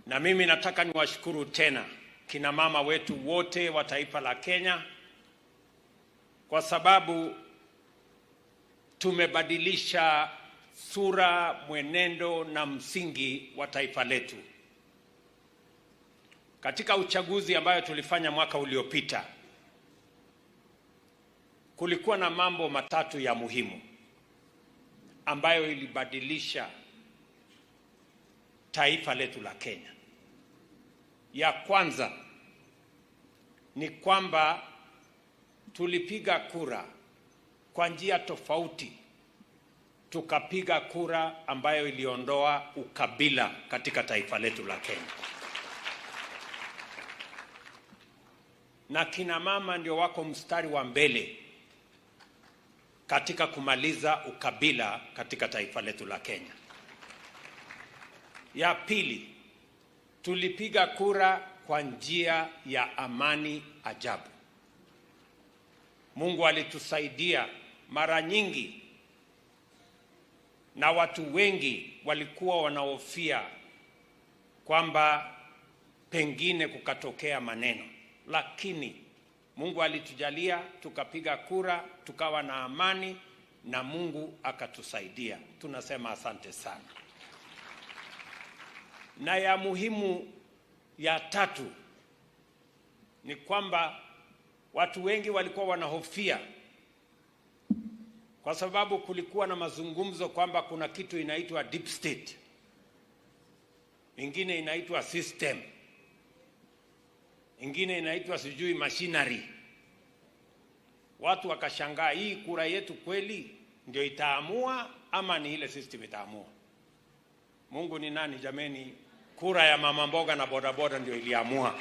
Na mimi nataka niwashukuru tena kina mama wetu wote wa taifa la Kenya, kwa sababu tumebadilisha sura, mwenendo na msingi wa taifa letu. Katika uchaguzi ambayo tulifanya mwaka uliopita, kulikuwa na mambo matatu ya muhimu ambayo ilibadilisha taifa letu la Kenya. Ya kwanza ni kwamba tulipiga kura kwa njia tofauti. Tukapiga kura ambayo iliondoa ukabila katika taifa letu la Kenya. Na kina mama ndio wako mstari wa mbele katika kumaliza ukabila katika taifa letu la Kenya. Ya pili, tulipiga kura kwa njia ya amani ajabu. Mungu alitusaidia mara nyingi, na watu wengi walikuwa wanahofia kwamba pengine kukatokea maneno, lakini Mungu alitujalia, tukapiga kura, tukawa na amani na Mungu akatusaidia. Tunasema asante sana. Na ya muhimu ya tatu ni kwamba watu wengi walikuwa wanahofia, kwa sababu kulikuwa na mazungumzo kwamba kuna kitu inaitwa deep state, ingine inaitwa system, ingine inaitwa sijui machinery. Watu wakashangaa, hii kura yetu kweli ndio itaamua ama ni ile system itaamua? Mungu ni nani jameni? Kura ya mama mboga na bodaboda ndio iliamua.